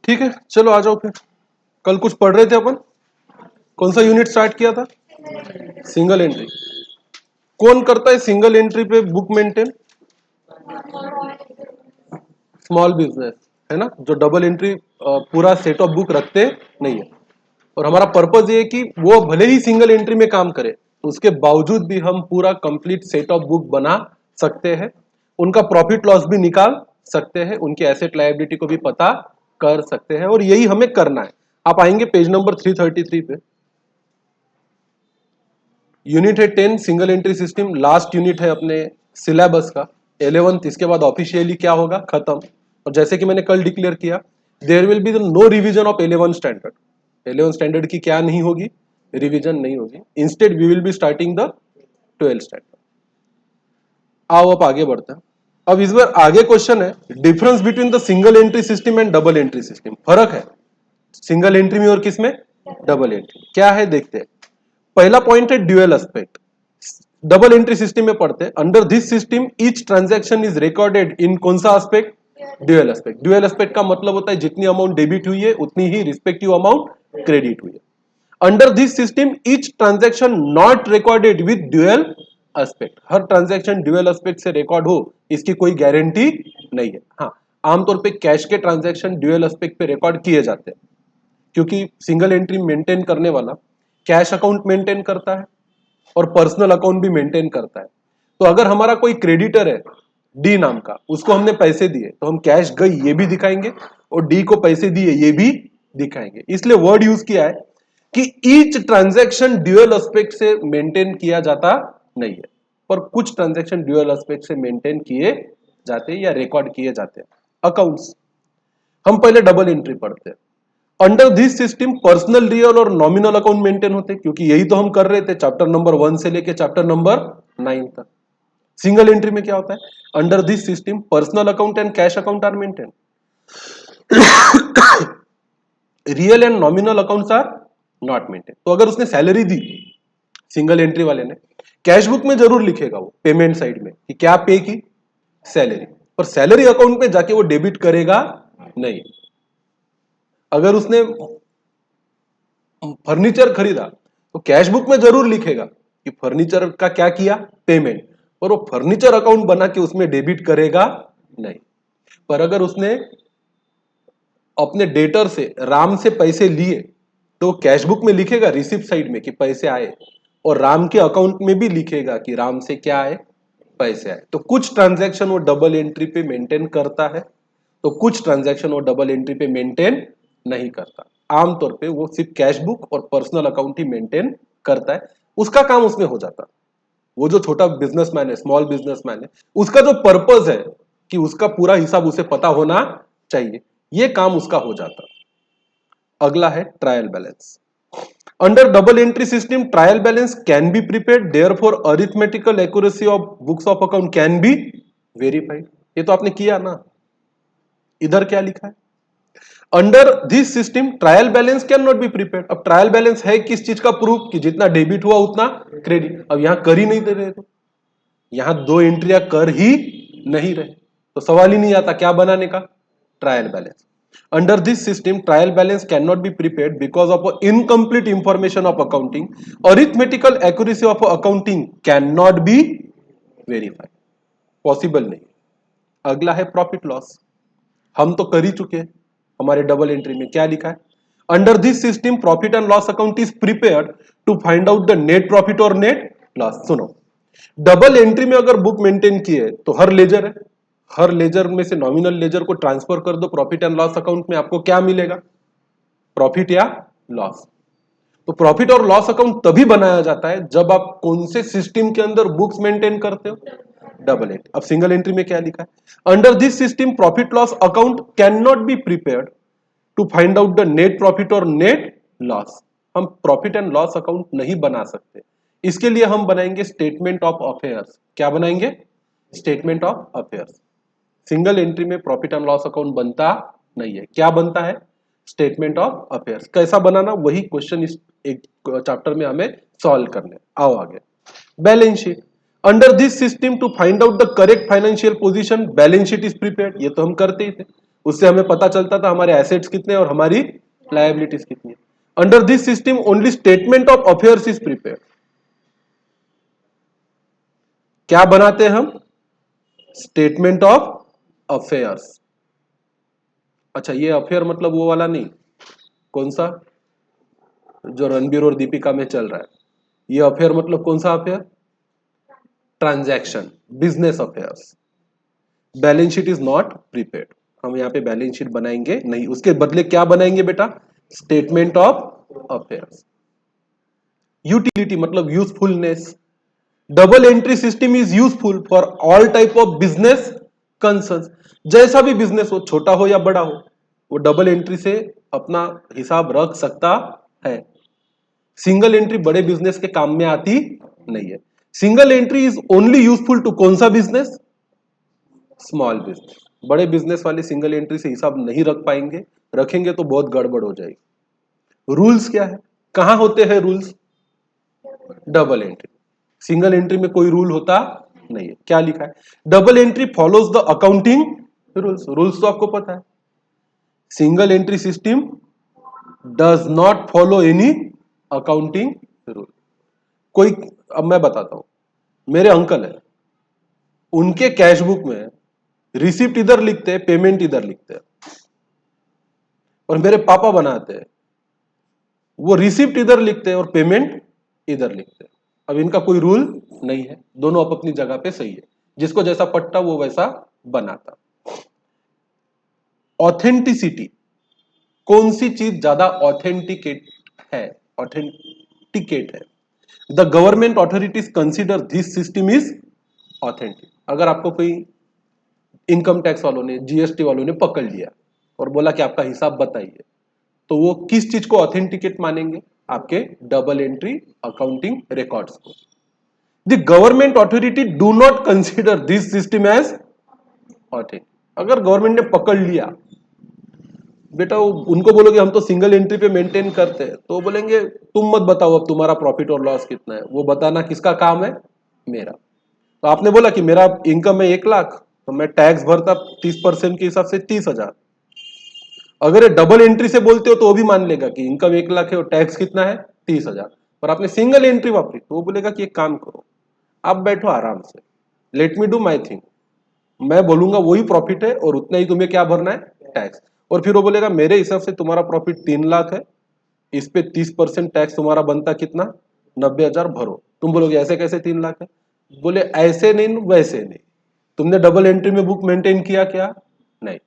ठीक है, चलो आ जाओ फिर। कल कुछ पढ़ रहे थे अपन, कौन सा यूनिट स्टार्ट किया था? Single entry. कौन करता है सिंगल एंट्री पे बुक मेंटेन? स्मॉल बिजनेस, है ना, जो डबल एंट्री पूरा सेट ऑफ बुक रखते नहीं है। और हमारा पर्पज ये है कि वो भले ही सिंगल एंट्री में काम करे, उसके बावजूद भी हम पूरा कंप्लीट सेट ऑफ बुक बना सकते हैं, उनका प्रॉफिट लॉस भी निकाल सकते हैं, उनकी एसेट लायबिलिटी को भी पता कर सकते हैं, और यही हमें करना है। आप आएंगे पेज नंबर 333 पे, यूनिट है 10 single entry system, last unit है अपने सिलेबस का 11th। इसके बाद ऑफिशियली क्या होगा, खत्म। और जैसे कि मैंने कल डिक्लेयर किया, there will be no revision of 11 standard. 11 standard की क्या नहीं होगी, रिवीजन नहीं होगी। Instead we will be starting the 12 standard. आओ अब आगे बढ़ते हैं। अब इस बार आगे क्वेश्चन है, difference between the single entry system and double entry system. फर्क है सिंगल एंट्री में और किसमें, डबल एंट्री। क्या है देखते हैं। पहला पॉइंट है dual aspect. Double entry system में पढ़ते हैं, under this system each transaction is recorded in कौन सा aspect, dual aspect. Dual aspect का मतलब होता है जितनी अमाउंट डेबिट हुई है उतनी ही रिस्पेक्टिव अमाउंट क्रेडिट हुई है। Under this system each transaction not recorded with dual aspect. Her transaction dual aspect से रिकॉर्ड हो इसकी कोई गारंटी नहीं है। हाँ, आमतौर पे कैश के ट्रांजैक्शन ड्यूअल एस्पेक्ट पे रिकॉर्ड किए जाते हैं, क्योंकि सिंगल एंट्री मेंटेन करने वाला कैश अकाउंट मेंटेन करता है और पर्सनल अकाउंट भी मेंटेन करता है। तो अगर हमारा कोई क्रेडिटर है डी नाम का, उसको हमने पैसे दिए, तो हम कैश गई ये भी दिखाएंगे और डी को पैसे दिए ये भी दिखाएंगे। इसलिए वर्ड यूज किया है कि ईच ट्रांजैक्शन ड्यूअल एस्पेक्ट से मेंटेन किया जाता नहीं है, पर कुछ ट्रांजैक्शन ड्यूअल एस्पेक्ट से मेंटेन किए जाते हैं या रिकॉर्ड किए जाते हैं। अकाउंट्स, हम पहले डबल एंट्री पढ़ते हैं। Under this system personal, real और नॉमिनल अकाउंट मेंटेन होते हैं, क्योंकि यही तो हम कर रहे थे चैप्टर नंबर 1 से लेके चैप्टर नंबर 9 तक। सिंगल एंट्री में क्या होता है, under this system personal account and cash account are maintain, real and nominal accounts are not maintain. तो अगर उसने सैलरी दी सिंगल एंट्री वाले ने, कैश बुक में जरूर लिखेगा वो पेमेंट साइड में कि क्या पे की, सैलरी, पर सैलरी अकाउंट में जाके वो डेबिट करेगा नहीं। अगर उसने फर्नीचर खरीदा तो कैश बुक में जरूर लिखेगा कि फर्नीचर का क्या किया, पेमेंट, और वो फर्नीचर अकाउंट बना के उसमें डेबिट करेगा नहीं। पर अगर उसने अपने डेटर से राम से पैसे लिए तो कैश बुक में लिखेगा रिसिप्ट साइड में कि पैसे आए, और राम के अकाउंट में भी लिखेगा कि राम से क्या आए, पैसे आए। तो कुछ ट्रांजैक्शन वो डबल एंट्री पे मेंटेन करता है, तो कुछ ट्रांजैक्शन वो डबल एंट्री पे मेंटेन नहीं करता। आमतौर पे वो सिर्फ कैश बुक और पर्सनल अकाउंट ही मेंटेन करता है, उसका काम उसमें हो जाता है। वो जो छोटा बिजनेसमैन है, स्मॉल बिजनेसमैन है, उसका जो पर्पस है कि उसका पूरा हिसाब उसे पता होना चाहिए, ये काम उसका हो जाता। अगला है trial balance. Under double entry system trial balance can be prepared, therefore arithmetical accuracy of books of account can be verified. ये तो आपने किया ना, इधर क्या लिखा है, under this system trial balance can not be prepared. अब ट्रायल बैलेंस है किस चीज का प्रूफ, कि जितना डेबिट हुआ उतना क्रेडिट। अब यहां कर ही नहीं दे रहे, तो यहां दो एंट्रियां कर ही नहीं रहे, तो सवाल ही नहीं आता क्या बनाने का, trial balance. Under this system trial balance can not be prepared because of incomplete information of accounting, arithmetical accuracy of accounting can not be verified, possible नहीं। अगला है प्रॉफिट लॉस। हम तो कर ही चुके हैं, हमारे डबल एंट्री में क्या लिखा है, under this system profit and loss account is prepared to find out the net profit और नेट लॉस। सुनो, डबल एंट्री में अगर बुक मेंटेन की है तो हर लेजर है, हर लेजर में से नॉमिनल लेजर को ट्रांसफर कर दो प्रॉफिट एंड लॉस अकाउंट में, आपको क्या मिलेगा, प्रॉफिट या लॉस। तो प्रॉफिट और लॉस अकाउंट तभी बनाया जाता है जब आप कौन से सिस्टम के अंदर बुक्स मेंटेन करते हो, डबल एंट्री। अब सिंगल एंट्री में क्या लिखा है, under this system profit loss account can not be prepared to find out the net profit और नेट लॉस। हम प्रॉफिट एंड लॉस अकाउंट नहीं बना सकते, इसके लिए हम बनाएंगे स्टेटमेंट ऑफ अफेयर्स। क्या बनाएंगे, statement of affairs. Single entry में प्रॉफिट एंड लॉस अकाउंट बनता नहीं है, क्या बनता है, स्टेटमेंट ऑफ अफेयर्स। कैसा बनाना, वही क्वेश्चन इस एक चैप्टर में हमें सॉल्व करने। आओ आगे, balance sheet. Under this system to find out the correct financial position balance sheet is prepared, ये तो हम करते ही थे। उससे हमें पता चलता था हमारे एसेट्स कितने और हमारी लायबिलिटीज कितनी है। Under this system only statement of affairs is prepared. क्या बनाते हैं हम? Statement of affairs. अच्छा, ये अफेयर मतलब वो वाला नहीं, कौन सा जो रणबीर और दीपिका में चल रहा है। ये अफेयर मतलब कौन सा affair? Transaction, business affairs. Balance sheet is not prepared. हम यहाँ पे बैलेंस शीट बनाएंगे नहीं, उसके बदले क्या बनाएंगे बेटा? Statement of affairs. यूटिलिटी मतलब usefulness. Double entry system is useful for all type of business concern. जैसा भी बिजनेस हो, छोटा हो या बड़ा हो, वो डबल एंट्री से अपना हिसाब रख सकता है। सिंगल एंट्री बड़े बिजनेस के काम में आती नहीं है। Single entry is only useful to कौन सा बिजनेस? Small business. बड़े बिजनेस वाले सिंगल एंट्री से हिसाब नहीं रख पाएंगे, रखेंगे तो बहुत गड़बड़ हो जाएगी। रूल्स क्या है? कहां होते हैं rules? Double entry. Single entry में कोई रूल होता नहीं है। क्या लिखा है? Double entry follows the accounting rules. Rules तो आपको पता है। Single entry system does not follow any accounting rule. कोई, अब मैं बताता हूं, मेरे अंकल है, उनके कैश बुक में रिसिप्ट इधर लिखते हैं, पेमेंट इधर लिखते हैं। और मेरे पापा बनाते हैं, वो रिसिप्ट इधर लिखते हैं और पेमेंट इधर लिखते हैं। अब इनका कोई रूल नहीं है, दोनों अपनी जगह पे सही है, जिसको जैसा पट्टा वो वैसा बनाता। ऑथेंटिसिटी, कौन सी चीज ज्यादा ऑथेंटिकेट है? ऑथेंटिकेट है। The government authorities consider this system is authentic. अगर आपको कोई इनकम टैक्स वालों ने, जीएसटी वालों ने पकड़ लिया और बोला कि आपका हिसाब बताइए, तो वो किस चीज को ऑथेंटिकेट मानेंगे? आपके डबल एंट्री अकाउंटिंग रिकॉर्ड्स को। The government authority do not consider this system as authentic. अगर गवर्नमेंट ने पकड़ लिया, बेटा उनको बोलोगे हम तो सिंगल एंट्री पे मेंटेन करते हैं, तो बोलेंगे तुम मत बताओ अब तुम्हारा प्रॉफिट और लॉस कितना है, वो बताना किसका काम है? मेरा। तो आपने बोला कि मेरा इनकम है 1 लाख, तो मैं टैक्स भरता 30% के हिसाब से 30,000। अगर ये डबल एंट्री से बोलते हो तो वो भी मान लेगा कि इनकम 1 लाख है और टैक्स कितना है? 30,000। पर आपने सिंगल एंट्री वापरी तो वो बोलेगा कि एक काम करो, आप बैठो आराम से, let me do my thing, मैं बोलूंगा वही प्रॉफिट है और उतना ही तुम्हें क्या भरना है? टैक्स। और फिर वो बोलेगा मेरे हिसाब से तुम्हारा प्रॉफिट 3 लाख है, इस पे 30% टैक्स तुम्हारा बनता कितना? 90,000 भरो। तुम बोलोगे ऐसे कैसे 3 लाख है? बोले ऐसे नहीं वैसे नहीं, तुमने डबल एंट्री में बुक मेंटेन किया क्या? नहीं।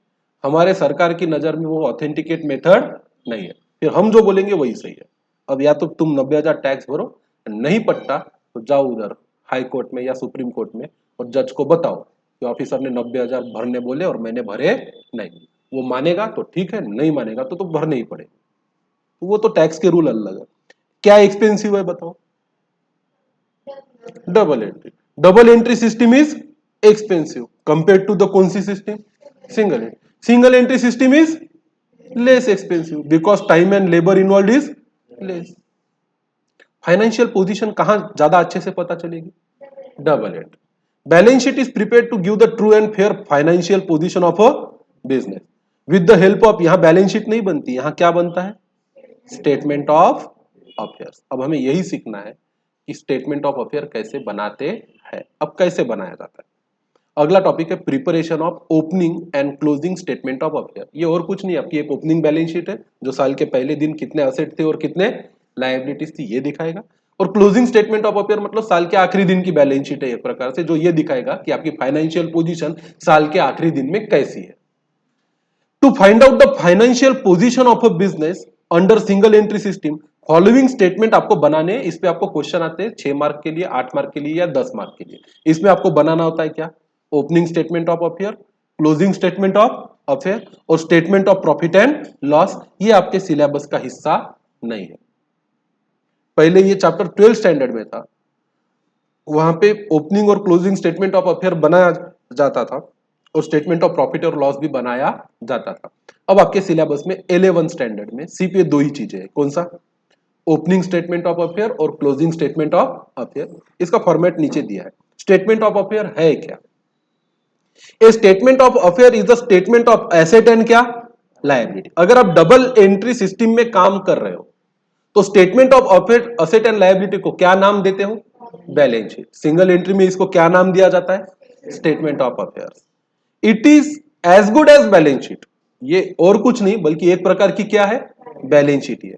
हमारे सरकार की नजर में वो ऑथेंटिकेट मेथड नहीं है, फिर हम जो बोलेंगे वही सही है। अब या तो तुम 90,000 टैक्स भरो, नहीं पट्टा तो जाओ उधर हाई कोर्ट में या सुप्रीम कोर्ट में और जज को बताओ कि ऑफिसर ने 90,000 भरने बोले और मैंने भरे नहीं। वो मानेगा तो ठीक है, नहीं मानेगा तो भरने ही पड़ेगा। वो तो टैक्स के रूल अलग है। क्या एक्सपेंसिव है बताओ? Double entry. Double entry system is expensive compare to the कौन सी सिस्टम? Single entry. Single entry system is less expensive because time and labour involve is less. Financial position कहां ज्यादा अच्छे से पता चलेगी? Double entry. Balance sheet is prepare to give the true and fair financial position of a business with the help of, यहां balance sheet नहीं बनती, यहां क्या बनता है? Statement of affairs. अब हमें यही सीखना है कि स्टेटमेंट ऑफ अफेयर कैसे बनाते हैं। अब कैसे बनाया जाता है? अगला टॉपिक है preparation of opening and closing statement of affair. ये और कुछ नहीं, आपकी एक ओपनिंग बैलेंस शीट है जो साल के पहले दिन कितने असेट थे और कितने लायबिलिटीज थी ये दिखाएगा, और क्लोजिंग स्टेटमेंट ऑफ अफेयर मतलब साल के आखिरी दिन की बैलेंस शीट है एक प्रकार से, जो ये दिखाएगा कि आपकी फाइनेंशियल पोजीशन साल के आखिरी दिन में कैसी है। To find out the financial position of a business under single entry system, following statement आपको बनाने, इस पे आपको क्वेश्चन आते हैं 6 मार्क के लिए, 8 मार्क के लिए या 10 मार्क के लिए। इसमें आपको बनाना होता है क्या? Opening statement of affair, closing statement of affair और statement of profit and loss. ये आपके सिलेबस का हिस्सा नहीं है। पहले ये चैप्टर 12 स्टैंडर्ड में था, वहां पे ओपनिंग और क्लोजिंग स्टेटमेंट ऑफ अफेयर बनाया जाता था और स्टेटमेंट ऑफ प्रॉफिट और लॉस भी बनाया जाता था। अब आपके सिलेबस में 11 स्टैंडर्ड में सिर्फ ये दो ही चीजें हैं। कौन सा? ओपनिंग स्टेटमेंट ऑफ अफेयर और क्लोजिंग स्टेटमेंट ऑफ अफेयर। इसका फॉर्मेट नीचे दिया है। स्टेटमेंट ऑफ अफेयर है क्या? ए statement of affair is the statement of asset and क्या, लायबिलिटी। अगर आप डबल एंट्री सिस्टम में काम कर रहे हो तो statement of affair asset and liability को क्या नाम देते हो, बैलेंस शीट। सिंगल एंट्री में इसको क्या नाम दिया जाता है, statement of affairs. It is as good as balance sheet, ये और कुछ नहीं बल्कि एक प्रकार की क्या है, बैलेंस शीट है।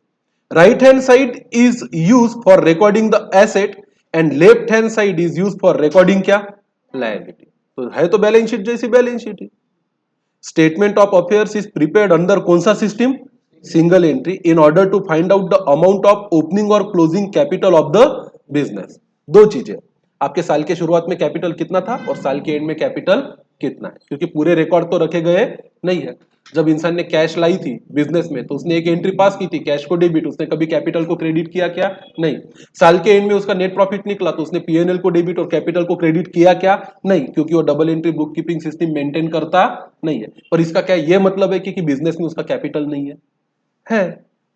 Right hand side is use for recording the asset and left hand side is use for recording क्या, लायबिलिटी। तो है तो बैलेंस शीट जैसी बैलेंस शीट है। Statement of affairs is prepared under कौन सा system, single entry, in order to find out the amount of opening और closing capital of the business. दो चीजें, आपके साल के शुरुआत में कैपिटल कितना था और साल के एंड में कैपिटल कितना है, क्योंकि पूरे रिकॉर्ड तो रखे गए नहीं है। जब इंसान ने कैश लाई थी बिजनेस में तो उसने एक एंट्री पास की थी, कैश को डेबिट, उसने कभी कैपिटल को क्रेडिट किया क्या, नहीं। साल के एंड में उसका नेट प्रॉफिट निकला तो उसने पीएनएल को डेबिट और कैपिटल को क्रेडिट किया क्या, नहीं, क्योंकि वो double entry book keeping system maintain करता नहीं है। पर इसका क्या ये मतलब है कि बिजनेस में उसका कैपिटल नहीं है।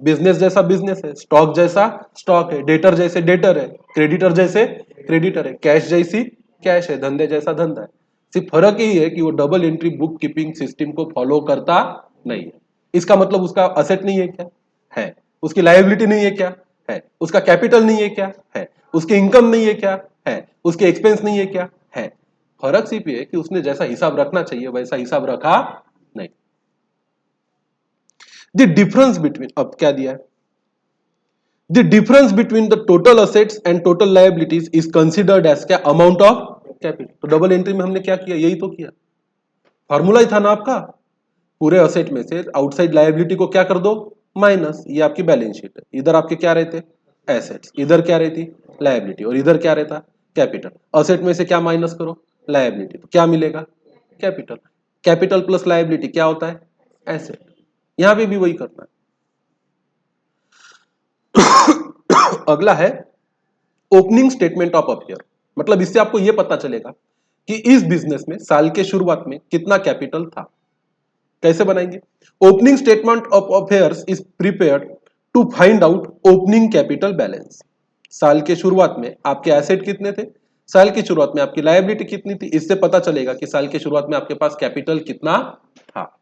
बिजनेस जैसा बिजनेस है, स्टॉक जैसा स्टॉक है, डेटर जैसे डेटर है, क्रेडिटर जैसे क्रेडिटर है, कैश जैसी कैश है, धंधे जैसा धंधा है। सिर्फ फर्क यही है कि वो double entry book keeping system को फॉलो करता नहीं है। इसका मतलब उसका असेट नहीं है क्या, है। उसकी लायबिलिटी नहीं है क्या, है। उसका कैपिटल नहीं है क्या, है। उसकी इनकम नहीं है क्या, है। उसके एक्सपेंस नहीं है क्या, है। फर्क सिर्फ ये है कि उसने जैसा हिसाब रखना चाहिए वैसा हिसाब रखा नहीं। द डिफरेंस बिटवीन, अब क्या दिया है, the difference between the total assets and total liabilities is considered as क्या, अमाउंट ऑफ कैपिटल। तो डबल एंट्री में हमने क्या किया, यही तो किया, फॉर्मूला ही था ना आपका। पूरे असेट में से आउटसाइड लायबिलिटी को क्या कर दो, माइनस, ये आपकी बैलेंस शीट है। इधर आपके क्या रहते, एसेट्स, इधर क्या रहती, लायबिलिटी, और इधर क्या रहता, कैपिटल। असेट में से क्या माइनस करो, लायबिलिटी, तो क्या मिलेगा, कैपिटल। कैपिटल प्लस लायबिलिटी क्या होता है, एसेट। यहां पे भी वही करना है। अगला है ओपनिंग स्टेटमेंट ऑफ अफेयर। मतलब इससे आपको यह पता चलेगा कि इस बिजनेस में साल के शुरुआत में कितना कैपिटल था। कैसे बनाएंगे, opening statement of affairs is prepared to find out opening capital balance. साल के शुरुआत में आपके एसेट कितने थे, साल की शुरुआत में आपकी लायबिलिटी कितनी थी, इससे पता चलेगा कि साल के शुरुआत में आपके पास कैपिटल कितना था।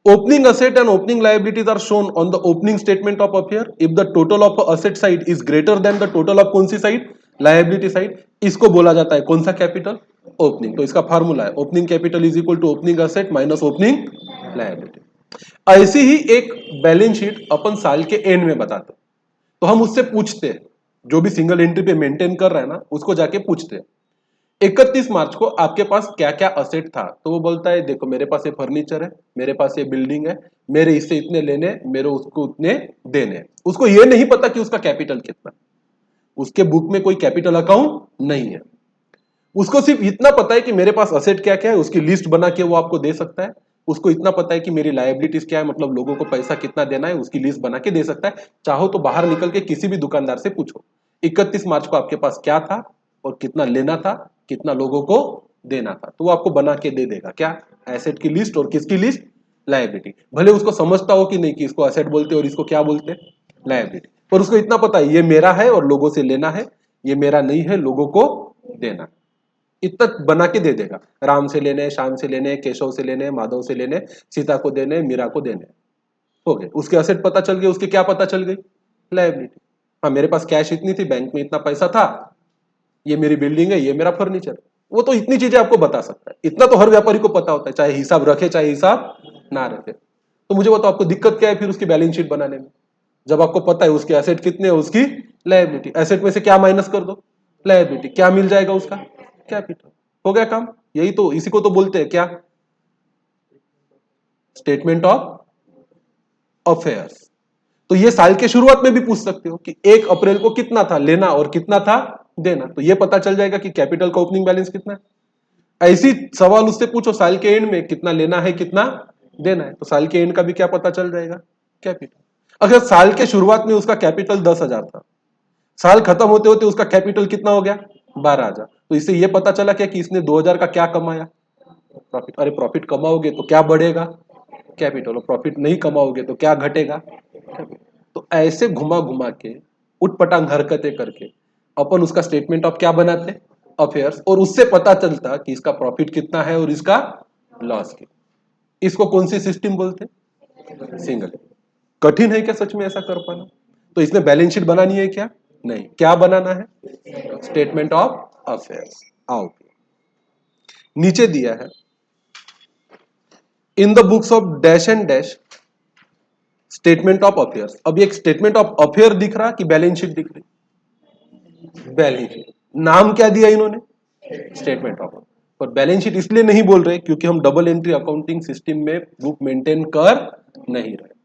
Opening asset and opening liabilities are shown on the opening statement of affair. If the total of asset side is greater than the total of कौन सी साइड, लायबिलिटी साइड, इसको बोला जाता है कौन सा कैपिटल, ओपनिंग। तो इसका फार्मूला है opening capital is equal to opening asset minus opening liability. ऐसी ही एक बैलेंस शीट अपन साल के एंड में बताते, तो हम उससे पूछते हैं, जो भी सिंगल एंट्री पे मेंटेन कर रहा है ना उसको जाके पूछते हैं 31 मार्च को आपके पास क्या क्या असेट था। तो वो बोलता है देखो मेरे पास ये फर्नीचर है, मेरे पास ये बिल्डिंग है, मेरे इससे इतने लेने, मेरे उसको उतने देने। उसको ये नहीं पता कि उसका कैपिटल कितना, उसके बुक में कोई कैपिटल अकाउंट नहीं है। उसको सिर्फ इतना पता है कि मेरे पास असेट क्या क्या है, उसकी लिस्ट बना के वो आपको दे सकता है। उसको इतना पता है कि मेरी लायबिलिटीज क्या है, मतलब लोगों को पैसा कितना देना है, उसकी लिस्ट बना के दे सकता है। चाहो तो बाहर निकल के किसी भी दुकानदार से पूछो 31 मार्च को आपके पास क्या था और कितना लेना था, कितना लोगों को देना था, तो वो आपको बना के दे देगा क्या, एसेट की लिस्ट और किसकी लिस्ट, लायबिलिटी। भले उसको समझता हो कि नहीं कि इसको एसेट बोलते और इसको क्या बोलते, लायबिलिटी, पर उसको इतना पता है ये मेरा है और लोगों से लेना है, ये मेरा नहीं है लोगों को देना है। इतना बना के दे देगा। राम से लेने, श्याम से लेने, केशव से लेने, माधव से लेने, सीता को देने, मीरा को देने, हो गए। उसके असेट पता चल गए, उसके क्या पता चल गई, लायबिलिटी। हाँ मेरे पास कैश इतनी थी, बैंक में इतना पैसा था, ये मेरी बिल्डिंग है, ये मेरा फर्नीचर। वो तो इतनी चीजें आपको बता सकता है, इतना तो हर व्यापारी को पता होता है, चाहे हिसाब रखे चाहे हिसाब ना रखे। तो मुझे बताओ आपको दिक्कत क्या है फिर उसकी बैलेंस शीट बनाने में, जब आपको पता है उसके एसेट कितने, उसकी लायबिलिटी, एसेट में से क्या माइनस कर दो, लायबिलिटी, क्या मिल जाएगा उसका, कैपिटल। हो गया काम। यही तो, इसी को तो बोलते हैं क्या, स्टेटमेंट ऑफ अफेयर्स। तो ये साल के शुरुआत में भी पूछ सकते हो कि 1 अप्रैल को कितना था लेना और कितना था देना, तो ये पता चल जाएगा कि कैपिटल का ओपनिंग बैलेंस कितना है। ऐसी सवाल उससे पूछो साल के एंड में कितना लेना है कितना देना है, तो साल के एंड का भी क्या पता चल जाएगा, कैपिटल। अगर साल के शुरुआत में उसका कैपिटल 10,000 था, साल खत्म होते होते उसका कैपिटल कितना हो गया, 12,000, तो इससे यह पता चला क्या कि इसने 2,000 का क्या कमाया, प्रॉफिट। अरे प्रॉफिट कमाओगे तो क्या बढ़ेगा, कैपिटल, और प्रॉफिट नहीं कमाओगे तो क्या घटेगा, कैपिटल। तो ऐसे घुमा घुमा के उटपटांग हरकतें करके अपन उसका स्टेटमेंट ऑफ क्या बनाते, अफेयर्स और उससे पता चलता कि इसका प्रॉफिट कितना है और इसका लॉस कितना। इसको कौन सी सिस्टम बोलते हैं? सिंगल। कठिन है क्या सच में ऐसा कर पाना? तो इसमें बैलेंस शीट बनानी है क्या? नहीं। क्या बनाना है? Statement of affairs. आओ नीचे दिया है in the books of dash and dash statement of affairs. अब एक स्टेटमेंट ऑफ अफेयर दिख रहा कि बैलेंस शीट दिख रही? Balance sheet. नाम क्या दिया इन्होंने? Statement of. पर बैलेंस शीट इसलिए नहीं बोल रहे क्योंकि हम डबल एंट्री अकाउंटिंग सिस्टम में बुक मेंटेन कर नहीं रहे।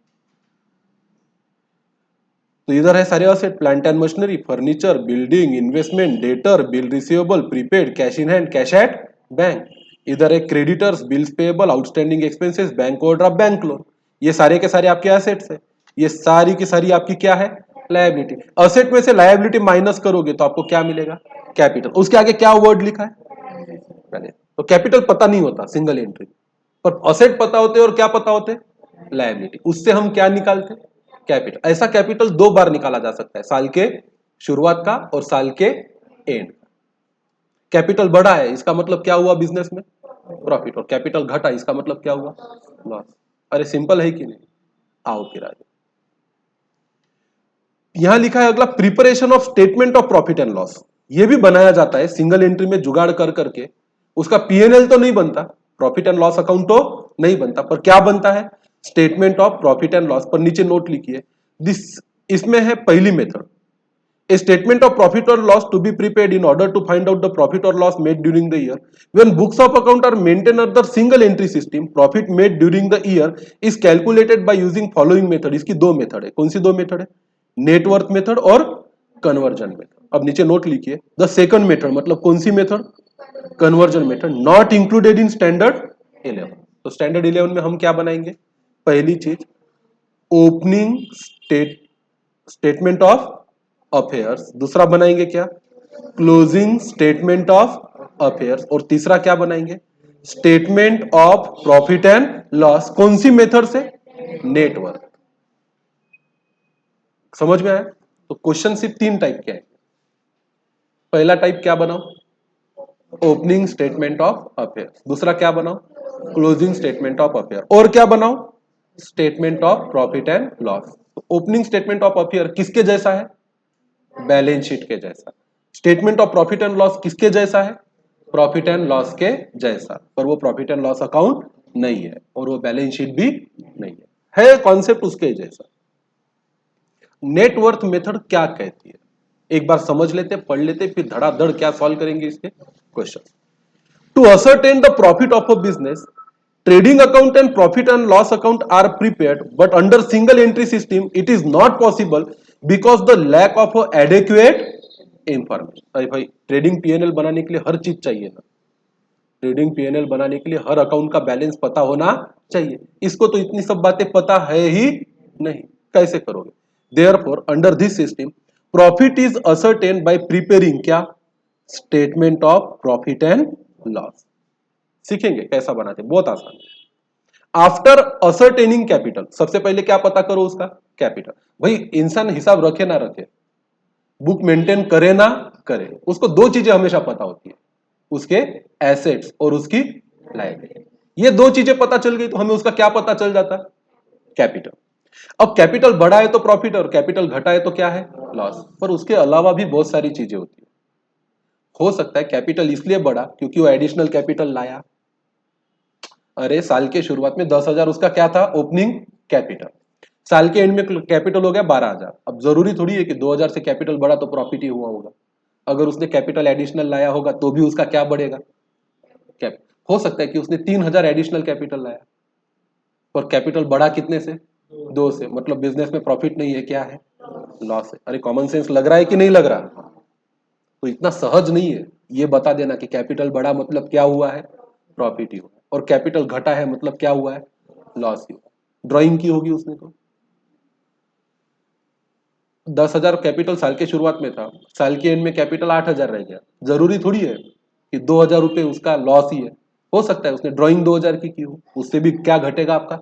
तो इधर है सारे asset, plant and machinery, furniture, building, investment, debtor, bill receivable, prepaid, cash in hand, cash at bank. इधर है creditors, bills payable, outstanding expenses, bank overdraft, bank loan. ये सारे के सारे आपके एसेट्स है। ये सारी की सारी आपकी क्या है? लायबिलिटी। असेट में से लायबिलिटी माइनस करोगे तो आपको क्या मिलेगा? कैपिटल। उसके आगे क्या वर्ड लिखा है? पहले तो कैपिटल पता नहीं होता सिंगल एंट्री, पर असेट पता होते और क्या पता होते? लायबिलिटी। उससे हम क्या निकालते? कैपिटल। ऐसा कैपिटल दो बार निकाला जा सकता है, साल के शुरुआत का और साल के एंड का। कैपिटल बढ़ा है इसका मतलब क्या हुआ? बिजनेस में प्रॉफिट। और कैपिटल घटा इसका मतलब क्या हुआ? लॉस। अरे सिंपल है कि नहीं? आओ फिर आगे यहां लिखा है अगला, preparation of statement of profit and loss. ये भी बनाया जाता है सिंगल एंट्री में जुगाड़ कर करके। उसका पीएनएल तो नहीं बनता, प्रॉफिट एंड लॉस अकाउंट तो नहीं बनता, पर क्या बनता है? Statement of profit and loss. पर नीचे नोट लिखिए दिस, इसमें है पहली method, a statement of profit or loss to be prepared in order to find out the profit or loss made during the year. When books of account are maintained under single entry system, profit made during the year is calculated by using following method. इसकी दो method है। कौन सी दो method है? Net worth method और conversion method. अब नीचे note लिखिए द सेकंड मेथड, मतलब कौन सी method? Conversion method, not included in standard 11। तो स्टैंडर्ड 11 में हम क्या बनाएंगे? पहली चीज ओपनिंग स्टेटमेंट ऑफ अफेयर्स। दूसरा बनाएंगे क्या? Closing statement of affairs. और तीसरा क्या बनाएंगे? Statement of profit and loss. कौन सी मेथड से? नेटवर्क। समझ में आया? तो क्वेश्चन सिर्फ तीन टाइप के हैं। पहला टाइप क्या बनाओ? Opening statement of affairs. दूसरा क्या बनाओ? Closing statement of affair. और क्या बनाओ? Statement of profit and loss. Opening statement of affair किसके जैसा है? बैलेंस शीट के जैसा। Statement of profit and loss किसके जैसा है? प्रॉफिट एंड लॉस के जैसा, पर वो प्रॉफिट एंड लॉस अकाउंट नहीं है और वो बैलेंस शीट भी नहीं है कॉन्सेप्ट उसके जैसा। नेटवर्थ मेथड क्या कहती है एक बार समझ लेते, पढ़ लेते, फिर धड़ाधड़ क्या सॉल्व करेंगे इसके question. To ascertain the profit of a business, trading account and profit and loss account are prepared, but under single entry system it is not possible because the lack of adequate information। अरे भाई trading PNL बनाने के लिए हर चीज चाहिए ना, trading PNL बनाने के लिए हर अकाउंट का बैलेंस पता होना चाहिए। इसको तो इतनी सब बातें पता है ही नहीं, कैसे करोगे? Therefore under this system profit is ascertain by preparing क्या? Statement of profit and loss. सीखेंगे कैसा बनाते, बहुत आसान है। आफ्टर असरटेनिंग कैपिटल, सबसे पहले क्या पता करो? उसका कैपिटल। भाई इंसान हिसाब रखे ना रखे, बुक मेंटेन करे ना करे, उसको दो चीजें हमेशा पता होती है, उसके एसेट्स और उसकी लायबिलिटी। ये दो चीजें पता चल गई तो हमें उसका क्या पता चल जाता? कैपिटल। अब कैपिटल बढ़ा है तो प्रॉफिट और कैपिटल घटा है तो क्या है? लॉस। पर उसके अलावा भी बहुत सारी चीजें होती है। हो सकता है कैपिटल इसलिए बढ़ा क्योंकि वो एडिशनल कैपिटल लाया। अरे साल के शुरुआत में 10,000 उसका क्या था? Opening capital. साल के एंड में कैपिटल हो गया 12,000। अब जरूरी थोड़ी है कि 2,000 से कैपिटल बढ़ा तो प्रॉफिट ही हुआ होगा। अगर उसने कैपिटल एडिशनल लाया होगा तो भी उसका क्या बढ़ेगा? कैप। हो सकता है कि उसने 3,000 एडिशनल कैपिटल लाया और कैपिटल बढ़ा कितने से? 2 से। मतलब बिजनेस में प्रॉफिट नहीं है, क्या है? लॉस है। अरे कॉमन सेंस लग रहा है कि नहीं लग रहा? तो इतना सहज नहीं है ये बता देना कि कैपिटल बढ़ा मतलब क्या हुआ है? प्रॉफिट ही हुआ, और कैपिटल घटा है मतलब क्या हुआ है? लॉस ही हुआ। ड्राइंग की होगी उसने तो 10,000 कैपिटल साल के शुरुआत में था, साल के एंड में कैपिटल 8,000 रह गया। जरूरी थोड़ी है कि 2,000 रुपये उसका लॉस ही है। हो सकता है उसने ड्राइंग 2,000 की हो, उससे भी क्या घटेगा? आपका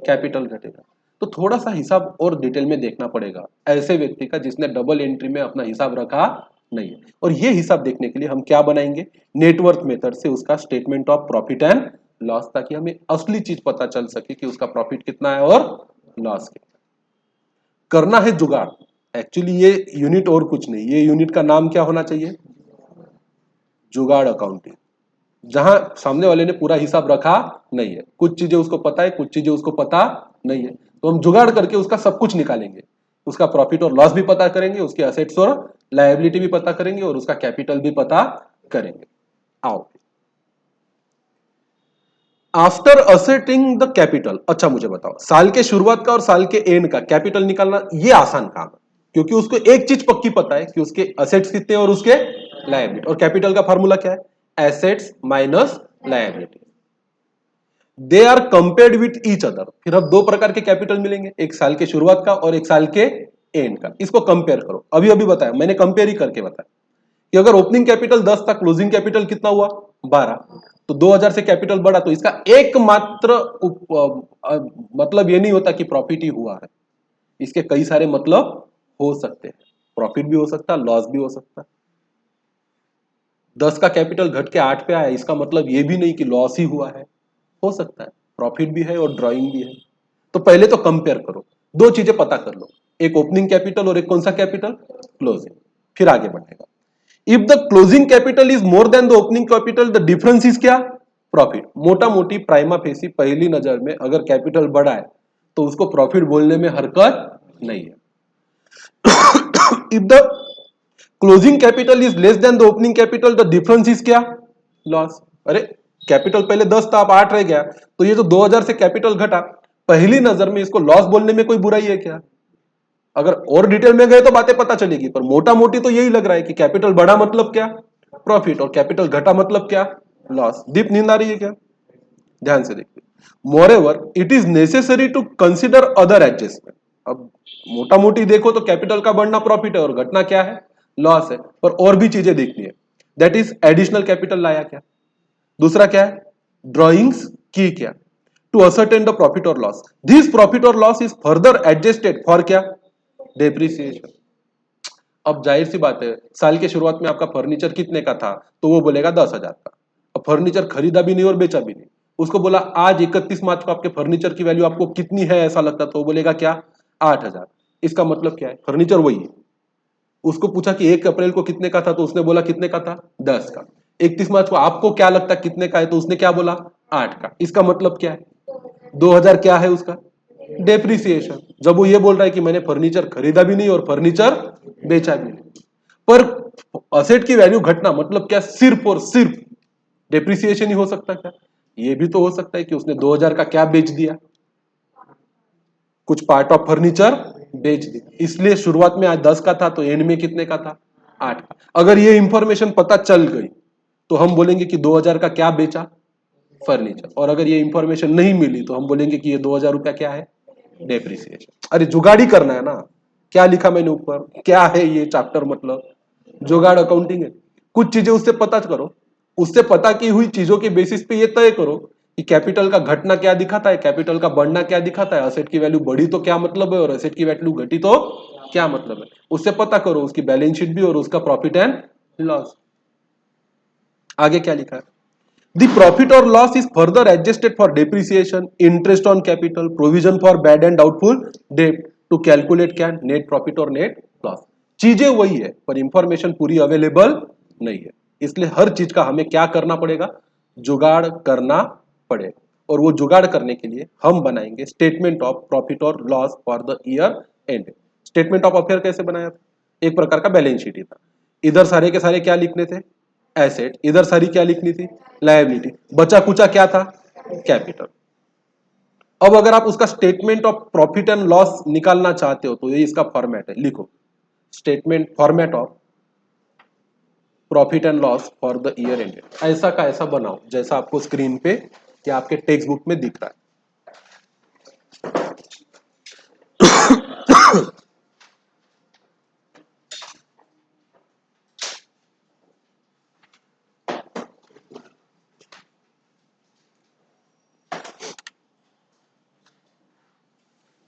कैपिटल घटेगा। तो थोड़ा सा हिसाब और डिटेल में देखना पड़ेगा ऐसे व्यक्ति का जिसने डबल एंट्री में अपना हिसाब रखा नहीं है। और ये हिसाब देखने के लिए हम क्या बनाएंगे, नेटवर्थ मेथड से उसका statement of profit and loss, ताकि हमें असली चीज पता चल सके कि उसका प्रॉफिट कितना है और लॉस कितना। करना है जुगाड़। एक्चुअली ये यूनिट और कुछ नहीं, ये यूनिट का नाम क्या होना चाहिए, जुगाड़ अकाउंटिंग। जहां सामने वाले ने पूरा हिसाब रखा नहीं है, कुछ चीजें उसको पता है, कुछ चीजें उसको पता नहीं है, तो हम जुगाड़ करके उसका सब कुछ निकालेंगे। उसका प्रॉफिट और लॉस भी पता करेंगे, उसके असेट्स और लायबिलिटी भी पता करेंगे, और उसका कैपिटल भी पता करेंगे। आओ, आफ्टर असेटिंग द कैपिटल। अच्छा मुझे बताओ, साल के शुरुआत का और साल के एंड का कैपिटल निकालना ये आसान काम है, क्योंकि उसको एक चीज पक्की पता है कि उसके असेट्स कितने और उसके लायबिलिटी। और कैपिटल का फॉर्मूला क्या है, assets minus liability. They are compared with each other. फिर अब दो प्रकार के कैपिटल मिलेंगे, एक साल के शुरुआत का और एक साल के एंड का। इसको कंपेयर करो। अभी अभी बताया मैंने, कंपेयर ही करके बताया कि अगर ओपनिंग कैपिटल 10 था, क्लोजिंग कैपिटल कितना हुआ 12, तो 2000 से कैपिटल बढ़ा, तो इसका एकमात्र मतलब ये नहीं होता कि प्रॉफिट ही हुआ है, इसके कई सारे मतलब हो सकते हैं। प्रॉफिट भी हो सकता है, लॉस भी हो सकता है। 10 का कैपिटल घट के 8 पे आया, इसका मतलब ये भी नहीं कि लॉस ही हुआ है, हो सकता है प्रॉफिट भी है और ड्रॉइंग भी है। तो पहले तो कंपेयर करो, दो चीजें पता कर लो, एक ओपनिंग कैपिटल और एक कौन सा कैपिटल, क्लोजिंग। फिर आगे बढ़ेगा। If the closing capital is more than the opening capital, the difference is क्या, प्रॉफिट। मोटा मोटी प्राइमा फेसी पहली नजर में अगर कैपिटल बढ़ा है तो उसको प्रॉफिट बोलने में हरकत नहीं है। If the closing capital is less than the opening capital, the difference is क्या, लॉस। अरे कैपिटल पहले 10 था, अब 8 रह गया, तो ये जो 2000 से कैपिटल घटा, पहली नजर में इसको लॉस बोलने में कोई बुराई है क्या। अगर और डिटेल में गए तो बातें पता चलेगी, पर मोटा मोटी तो यही लग रहा है कि कैपिटल बढ़ा मतलब क्या, प्रॉफिट, और कैपिटल घटा मतलब क्या, लॉस। डीप नींद आ रही है क्या, ध्यान से देखिए। Moreover it is necessary to consider other adjustment. अब मोटा मोटी देखो तो कैपिटल का बढ़ना प्रॉफिट है और घटना क्या है, लॉस है, पर और भी चीजें देखनी है। दैट इज एडिशनल कैपिटल लाया क्या, दूसरा क्या है, ड्रॉइंग्स की क्या, टू असर्टेन द प्रॉफिट और लॉस। दिस प्रॉफिट और loss is further adjusted for क्या, डेप्रिसिएशन। अब जाहिर सी बात है, साल के शुरुआत में आपका फर्नीचर कितने का था, तो वो बोलेगा 10,000 का। अब फर्नीचर खरीदा भी नहीं और बेचा भी नहीं, उसको बोला आज 31 मार्च को आपके फर्नीचर की वैल्यू आपको कितनी है ऐसा लगता, तो वो बोलेगा क्या, 8,000। इसका मतलब क्या है, फर्नीचर वही है। उसको पूछा कि 1 अप्रैल को कितने का था, तो उसने बोला कितने का था, 10 का। 31 मार्च को आपको क्या लगता है कितने का है, तो उसने क्या बोला, 8 का। इसका मतलब क्या है, 2000 क्या है उसका, डेप्रिसिएशन। जब वो ये बोल रहा है कि मैंने फर्नीचर खरीदा भी नहीं और फर्नीचर बेचा भी नहीं, पर असेट की वैल्यू घटना मतलब क्या, सिर्फ और सिर्फ डेप्रिसिएशन ही हो सकता है क्या, ये भी तो हो सकता है कि उसने 2000 का क्या बेच दिया, कुछ पार्ट ऑफ फर्नीचर बेच दी, इसलिए शुरुआत में आज 10 का था तो एंड में कितने का था, 8 का। अगर ये इंफॉर्मेशन पता चल गई तो हम बोलेंगे कि 2000 का क्या बेचा, फर्नीचर। और अगर ये इंफॉर्मेशन नहीं मिली तो हम बोलेंगे कि ये 2000 रुपया क्या है, डेप्रिसिएशन। अरे जुगाड़ी करना है ना, क्या लिखा मैंने ऊपर, क्या है ये चैप्टर, मतलब जुगाड़ अकाउंटिंग है। कुछ चीजें उससे पता करो, उससे पता की हुई चीजों के बेसिस पे ये तय करो कि कैपिटल का घटना क्या दिखाता है, कैपिटल का बढ़ना क्या दिखाता है, असेट की वैल्यू बढ़ी तो क्या मतलब है और असेट की वैल्यू घटी तो क्या मतलब है, उससे पता करो उसकी बैलेंस शीट भी और उसका प्रॉफिट एंड लॉस। आगे क्या लिखा है, the profit or loss is further adjusted for depreciation, interest on capital, provision for bad and doubtful debt to calculate क्या, net profit और net loss। चीजें वही है पर इंफॉर्मेशन पूरी अवेलेबल नहीं है, इसलिए हर चीज का हमें क्या करना पड़ेगा, जुगाड़ करना पड़ेगा। और वो जुगाड़ करने के लिए हम बनाएंगे स्टेटमेंट ऑफ प्रॉफिट और loss for the year and. Statement of affair कैसे बनाया था, एक प्रकार का बैलेंस शीट ही था। इधर सारे के सारे क्या लिखने थे, एसेट, इधर सारी क्या लिखनी थी, लायबिलिटी, बचा कुचा क्या था, कैपिटल। अब अगर आप उसका statement of profit and loss निकालना चाहते हो तो ये इसका फॉर्मेट है, लिखो statement format of profit and loss for the year ended. ऐसा का ऐसा बनाओ जैसा आपको स्क्रीन पे या आपके टेक्स्ट बुक में दिख रहा है।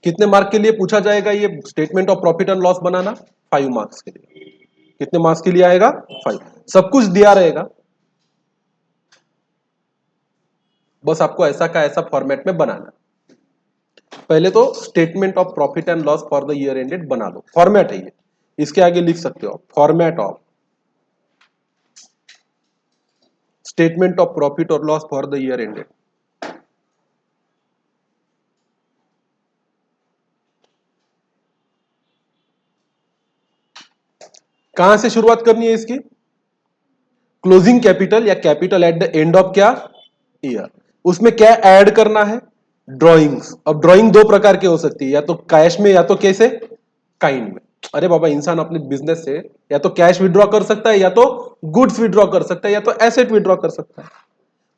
कितने मार्क के लिए पूछा जाएगा ये statement of profit and loss banana, 5 marks के लिए। कितने मार्क्स के लिए आएगा 5। सब कुछ दिया रहेगा, बस आपको ऐसा का ऐसा फॉर्मेट में बनाना। पहले तो statement of profit and loss for the year ended बना लो, फॉर्मेट है ये, इसके आगे लिख सकते हो format of statement of profit और loss for the year ended. कहां से शुरुआत करनी है इसकी? क्लोजिंग कैपिटल या capital at the end of क्या ईयर। उसमें क्या ऐड करना है? ड्रॉइंग्स। अब ड्रॉइंग दो प्रकार के हो सकती है, या तो कैश में या तो कैसे काइंड में। अरे बाबा, इंसान अपने बिजनेस से या तो कैश विड्रॉ कर सकता है, या तो गुड्स विड्रॉ कर सकता है, या तो एसेट विड्रॉ कर सकता है।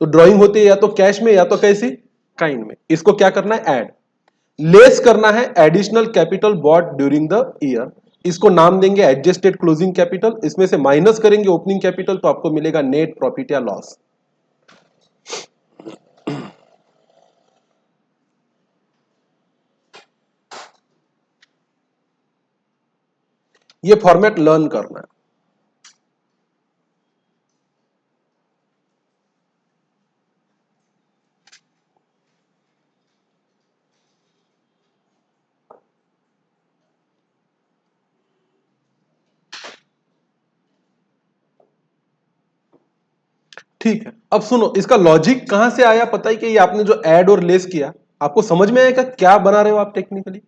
तो ड्रॉइंग होती है या तो कैश में या तो कैसी काइंड में। इसको क्या करना है? ऐड। लेस करना है additional capital bought during the year, इसको नाम देंगे एडजस्टेड क्लोजिंग कैपिटल। इसमें से माइनस करेंगे ओपनिंग कैपिटल, तो आपको मिलेगा नेट प्रॉफिट या लॉस। ये फॉर्मेट लर्न करना है। ठीक है, अब सुनो, इसका लॉजिक कहां से आया पता है कि ये आपने जो ऐड और लेस किया, आपको समझ में आएगा क्या बना रहे हो आप टेक्निकली।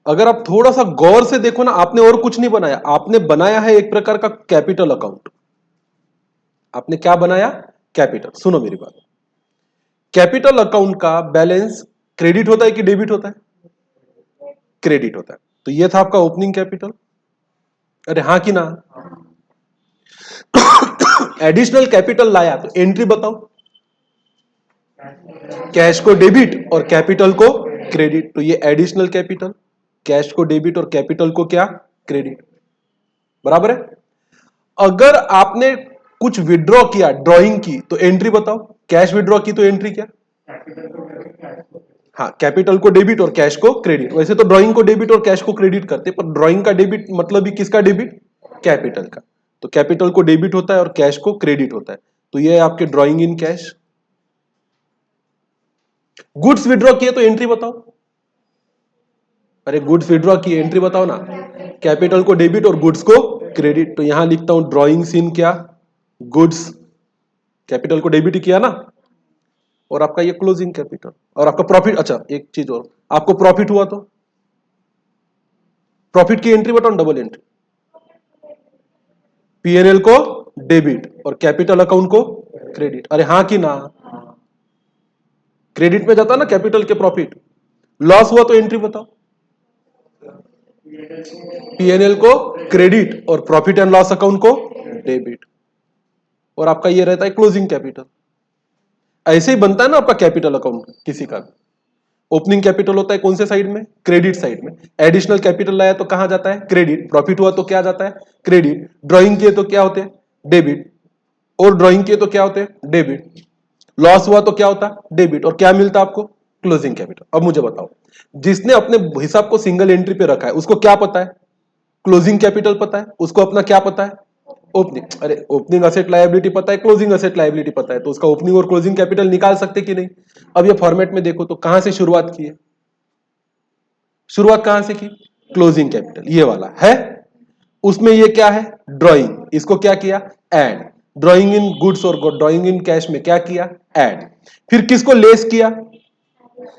अगर आप थोड़ा सा गौर से देखो ना, आपने और कुछ नहीं बनाया, आपने बनाया है एक प्रकार का कैपिटल अकाउंट। आपने क्या बनाया? कैपिटल। सुनो मेरी बात, कैपिटल अकाउंट का बैलेंस क्रेडिट होता है कि डेबिट होता है? क्रेडिट होता है। तो ये था आपका ओपनिंग कैपिटल। अरे हाँ कि ना? एडिशनल कैपिटल लाया तो एंट्री बताओ। कैश को डेबिट और कैपिटल को क्रेडिट, तो ये एडिशनल कैपिटल। कैश को डेबिट और कैपिटल को क्या? क्रेडिट। बराबर है। अगर आपने कुछ विड्रॉ किया, ड्रॉइंग की, तो एंट्री बताओ। कैश विड्रॉ की तो एंट्री क्या? हाँ, कैपिटल को डेबिट और कैश को क्रेडिट। वैसे तो ड्राइंग को डेबिट और कैश को क्रेडिट करते, पर ड्राइंग का डेबिट मतलब भी किसका डेबिट? कैपिटल का। तो कैपिटल को डेबिट होता है और कैश को क्रेडिट होता है, तो ये है आपके drawing in cash. Goods withdraw किए तो एंट्री बताओ। अरे गुड्स विड्रॉ की एंट्री बताओ ना। कैपिटल को डेबिट और गुड्स को क्रेडिट, तो यहां लिखता हूं ड्रॉइंग्स इन क्या? गुड्स। कैपिटल को डेबिट किया ना, और आपका ये क्लोजिंग कैपिटल। और आपका प्रॉफिट, अच्छा एक चीज और, आपको प्रॉफिट हुआ तो प्रॉफिट की एंट्री बताओ, डबल एंट्री। पीएनएल को डेबिट और कैपिटल अकाउंट को क्रेडिट। अरे हाँ कि ना? क्रेडिट में जाता ना कैपिटल के प्रॉफिट। लॉस हुआ तो एंट्री बताओ। पीएनएल को क्रेडिट और प्रॉफिट एंड लॉस अकाउंट को डेबिट, और आपका ये रहता है क्लोजिंग कैपिटल। ऐसे ही बनता है ना आपका कैपिटल अकाउंट किसी का। ओपनिंग कैपिटल होता है कौन से साइड में? क्रेडिट साइड में। एडिशनल कैपिटल लाया तो कहां जाता है? क्रेडिट। प्रॉफिट हुआ तो क्या जाता है? क्रेडिट। ड्रॉइंग किए तो क्या होते हैं? डेबिट। और ड्रॉइंग किए तो क्या होते हैं? डेबिट। लॉस हुआ तो क्या होता? डेबिट। और क्या मिलता आपको? Closing capital. अब मुझे बताओ, जिसने अपने हिसाब को सिंगल एंट्री पे रखा है उसको क्या पता है? क्लोजिंग कैपिटल पता है, उसको अपना क्या पता है? ओपनिंग। अरे ओपनिंग असेट लायबिलिटी पता है, क्लोजिंग असेट लायबिलिटी पता है, तो उसका ओपनिंग और क्लोजिंग कैपिटल निकाल सकते कि नहीं? अब ये फॉर्मेट में देखो तो कहां से शुरुआत की है? शुरुआत कहां से की? क्लोजिंग कैपिटल ये वाला है। उसमें ये क्या है? ड्रॉइंग। इसको क्या किया? ऐड। ड्रॉइंग इन गुड्स और ड्रॉइंग इन कैश में क्या किया? ऐड। फिर किसको लेस किया?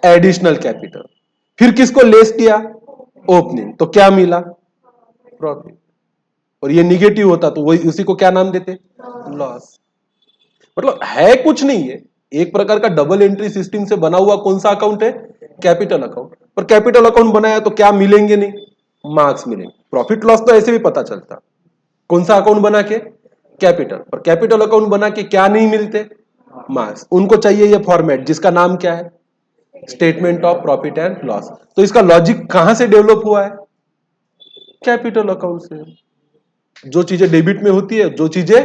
Additional capital. फिर किसको लेस किया? ओपनिंग। तो क्या मिला? प्रॉफिट। और ये निगेटिव होता तो वही उसी को क्या नाम देते? लॉस। मतलब है कुछ नहीं है, एक प्रकार का डबल एंट्री सिस्टम से बना हुआ कौन सा अकाउंट है? Capital account. पर कैपिटल अकाउंट बनाया तो क्या मिलेंगे? नहीं, मार्क्स मिलेंगे। प्रॉफिट लॉस तो ऐसे भी पता चलता। कौन सा अकाउंट बना के? कैपिटल। पर कैपिटल अकाउंट बना के क्या नहीं मिलते? मार्क्स। उनको चाहिए ये फॉर्मेट जिसका नाम क्या है? Statement of profit and loss. तो इसका लॉजिक कहां से डेवलप हुआ है? कैपिटल अकाउंट से। जो चीजें डेबिट में होती है, जो चीजें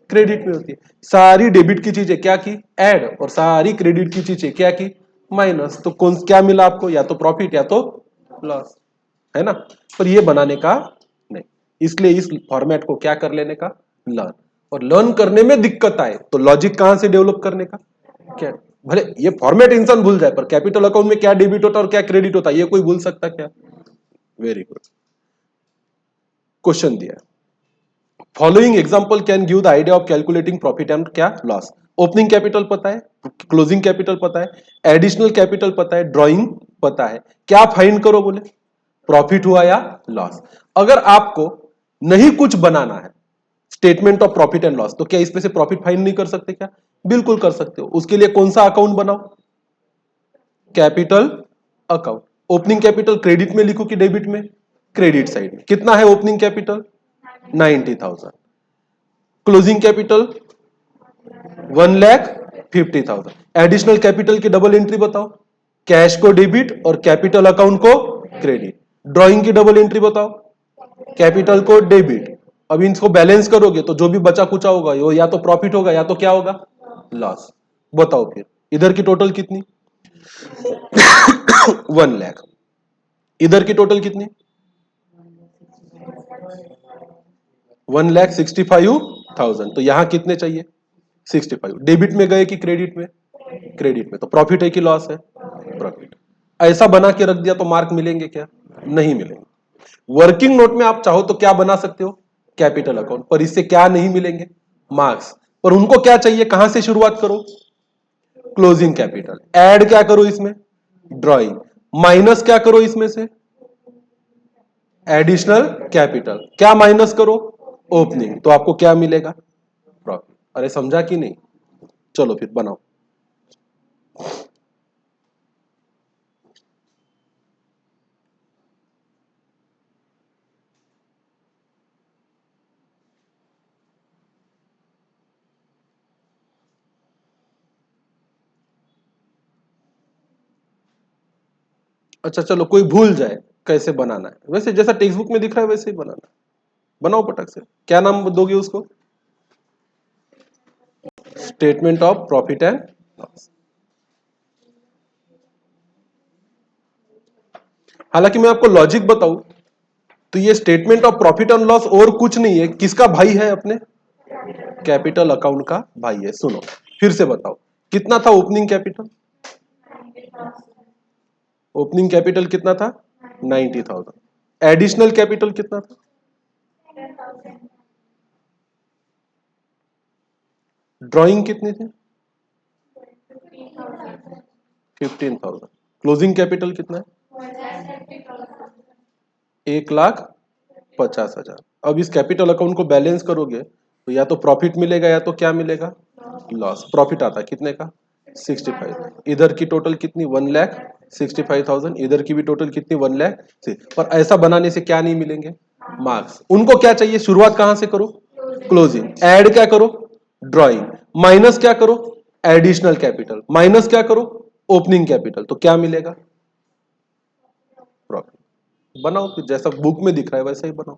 क्रेडिट में होती है, सारी डेबिट की चीजें क्या की? ऐड। और सारी क्रेडिट की चीजें क्या की? माइनस। तो कौन क्या मिला आपको? या तो प्रॉफिट या तो लॉस, है ना? पर ये बनाने का नहीं, इसलिए इस फॉर्मेट को क्या कर लेने का, लर्न। और लर्न करने में दिक्कत आए तो लॉजिक कहां से डेवलप करने का, क्या, भले ये फॉर्मेट इंसान भूल जाए पर कैपिटल अकाउंट में क्या डेबिट होता है और क्या क्रेडिट होता है ये कोई भूल सकता क्या? Very good. क्वेश्चन दिया, following example can give the idea of calculating profit and क्या, लॉस। ओपनिंग कैपिटल पता है, क्लोजिंग कैपिटल पता है, एडिशनल कैपिटल पता है, ड्रॉइंग पता है, क्या फाइंड करो बोले, प्रॉफिट हुआ या लॉस। अगर आपको नहीं कुछ बनाना है, statement of profit and loss, तो क्या इसमें से प्रॉफिट फाइंड नहीं कर सकते क्या? बिल्कुल कर सकते हो। उसके लिए कौन सा अकाउंट बनाओ, capital account. Opening capital credit में लिखो कि डेबिट में, क्रेडिट साइड में। कितना है opening capital, 90,000। Closing capital 1,50,000। Additional capital की डबल एंट्री बताओ, कैश को डेबिट और कैपिटल अकाउंट को क्रेडिट। ड्रॉइंग की डबल एंट्री बताओ, कैपिटल को डेबिट। अब इनको बैलेंस करोगे तो जो भी बचा कुचा होगा वो या तो प्रॉफिट होगा या तो क्या होगा, लॉस। बताओ फिर इधर की टोटल कितनी 1 लाख, इधर की टोटल कितनी 1,65,000। तो यहां कितने चाहिए 65। डेबिट में गए कि क्रेडिट में, क्रेडिट में। तो प्रॉफिट है कि लॉस है, प्रॉफिट। ऐसा बना के रख दिया तो मार्क मिलेंगे क्या, नहीं मिलेंगे। वर्किंग नोट में आप चाहो तो क्या बना सकते हो, कैपिटल अकाउंट, पर इससे क्या नहीं मिलेंगे, मार्क्स। पर उनको क्या चाहिए, कहां से शुरुआत करो, क्लोजिंग कैपिटल। ऐड क्या करो इसमें, ड्रॉइंग। माइनस क्या करो इसमें से, एडिशनल कैपिटल। क्या माइनस करो, ओपनिंग। तो आपको क्या मिलेगा, प्रॉफिट। अरे समझा कि नहीं, चलो फिर बनाओ। अच्छा चलो, कोई भूल जाए कैसे बनाना है, वैसे जैसा टेक्स्ट बुक में दिख रहा है वैसे ही बनाना है। बनाओ पटक से। क्या नाम दोगे उसको, statement of profit and loss. हालांकि मैं आपको लॉजिक बताऊं तो ये statement of profit and loss और कुछ नहीं है, किसका भाई है, अपने कैपिटल अकाउंट का भाई है। सुनो फिर से बताओ, कितना था ओपनिंग कैपिटल, ओपनिंग कैपिटल कितना था 90,000। एडिशनल कैपिटल कितना था, ड्रॉइंग कितनी थी 15,000। क्लोजिंग कैपिटल कितना है 1,50,000। अब इस कैपिटल अकाउंट को बैलेंस करोगे तो या तो प्रॉफिट मिलेगा या तो क्या मिलेगा, लॉस। प्रॉफिट आता है कितने का 65। इधर की टोटल कितनी 1,65,000। इधर की भी टोटल कितनी 1 लाख। पर ऐसा बनाने से क्या नहीं मिलेंगे, मार्क्स। उनको क्या चाहिए, शुरुआत कहां से करो, क्लोजिंग। ऐड क्या करो, ड्रॉइंग। माइनस क्या करो, एडिशनल कैपिटल। माइनस क्या करो, ओपनिंग कैपिटल। तो क्या मिलेगा, प्रॉफिट। बनाओ फिर जैसा बुक में दिख रहा है वैसा ही बनाओ।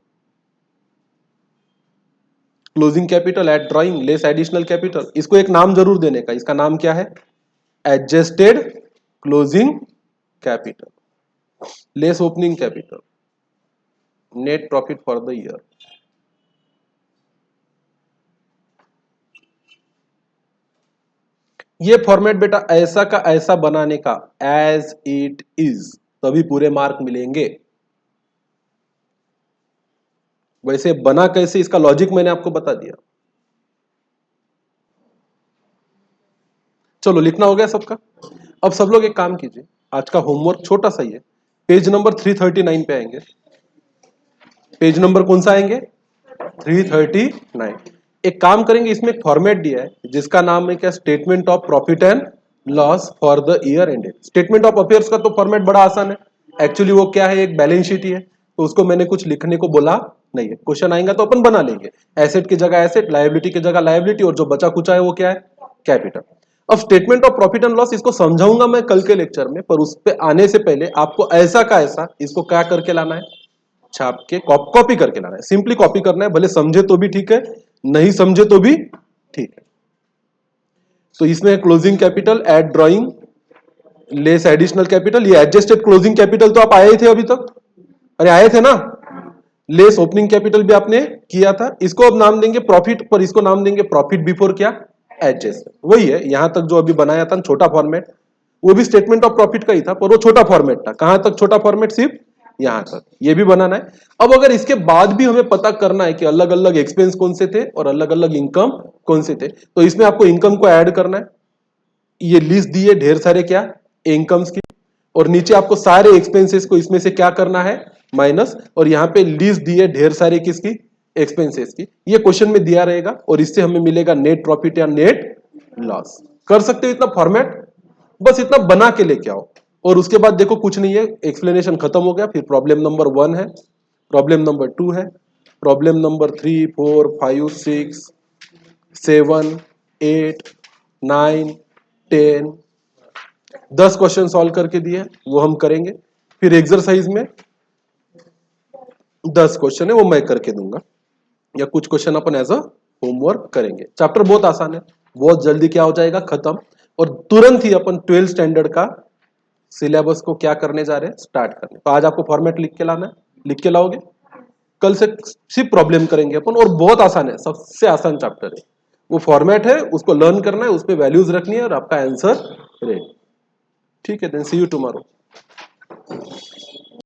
Closing capital at drawing less additional capital. इसको एक नाम जरूर देने का, इसका नाम क्या है, adjusted closing capital less opening capital, net profit for the year. ये फॉर्मेट बेटा ऐसा का ऐसा बनाने का, एज इट इज, तभी पूरे मार्क मिलेंगे। वैसे बना कैसे, इसका लॉजिक मैंने आपको बता दिया। चलो लिखना हो गया सबका। अब सब लोग एक काम कीजिए, आज का होमवर्क छोटा सा ही है। पेज नंबर 339 पे आएंगे। पेज नंबर कौन सा आएंगे 339। एक काम करेंगे, इसमें एक फॉर्मेट दिया है जिसका नाम है क्या, statement of profit and loss for the year ended. Statement of affairs का तो फॉर्मेट बड़ा आसान है। एक्चुअली वो क्या है, एक बैलेंस शीट ही है, तो उसको मैंने कुछ लिखने को बोला नहीं है। क्वेश्चन आएगा तो अपन बना लेंगे। एसेट की जगह एसेट, लायबिलिटी की जगह लायबिलिटी, और जो बचा कुचा है वो क्या है, कैपिटल। अब statement of profit and loss इसको समझाऊंगा मैं कल के लेक्चर में, पर उस पे आने से पहले आपको ऐसा का ऐसा इसको क्या करके लाना है, छाप के कॉपी करके लाना है। सिंपली कॉपी करना है, भले समझे तो भी ठीक है, नहीं समझे तो भी ठीक है। तो इसमें closing capital add drawing less additional capital. ये एडजस्टेड क्लोजिंग कैपिटल तो आप आए थे अभी तक, अरे आए थे ना, लेस ओपनिंग कैपिटल भी आपने किया था, इसको अब नाम देंगे प्रॉफिट, पर इसको नाम देंगे प्रॉफिट बिफोर क्या, एडजस्टमेंट। वही है, यहां तक जो अभी बनाया था छोटा फॉर्मेट, वो भी स्टेटमेंट ऑफ प्रॉफिट का ही था, पर वो छोटा फॉर्मेट था। कहां तक छोटा फॉर्मेट, सिर्फ यहां तक। ये भी बनाना है। अब अगर इसके बाद भी हमें पता करना है कि अलग अलग एक्सपेंस कौन से थे और अलग अलग इनकम कौन से थे, तो इसमें आपको इनकम को ऐड करना है। ये लिस्ट दी है ढेर सारे क्या, इनकम्स की, और नीचे आपको सारे एक्सपेंसेस को इसमें से क्या करना है, माइनस। और यहां पे लिस्ट दी है ढेर सारे किसकी, एक्सपेंसेस की। ये क्वेश्चन में दिया रहेगा और इससे हमें मिलेगा नेट प्रॉफिट या नेट लॉस। कर सकते हो इतना फॉर्मेट, बस इतना बना के लेके आओ। और उसके बाद देखो कुछ नहीं है, एक्सप्लेनेशन खत्म हो गया। फिर प्रॉब्लम नंबर 1 है, प्रॉब्लम नंबर 2 है, प्रॉब्लम नंबर 3, 4, 5, 6, 7, 8, 9, 10, 10 क्वेश्चन सॉल्व करके दिए, वो हम करेंगे। फिर एक्सरसाइज में 10 क्वेश्चन है, वो मैं करके दूंगा, या कुछ क्वेश्चन अपन एज अ होमवर्क करेंगे। चैप्टर बहुत आसान है, बहुत जल्दी क्या हो जाएगा, खत्म। और तुरंत ही अपन 12 स्टैंडर्ड का सिलेबस को क्या करने जा रहे हैं, स्टार्ट करने। तो आज आपको फॉर्मेट लिख के लाना है, लिख के लाओगे। कल से सिर्फ प्रॉब्लम करेंगे अपन, और बहुत आसान है, सबसे आसान चैप्टर है। वो फॉर्मेट है, उसको लर्न करना है, उस पर वैल्यूज रखनी है और आपका आंसर रेडी। ठीक है, देन सी यू टुमारो।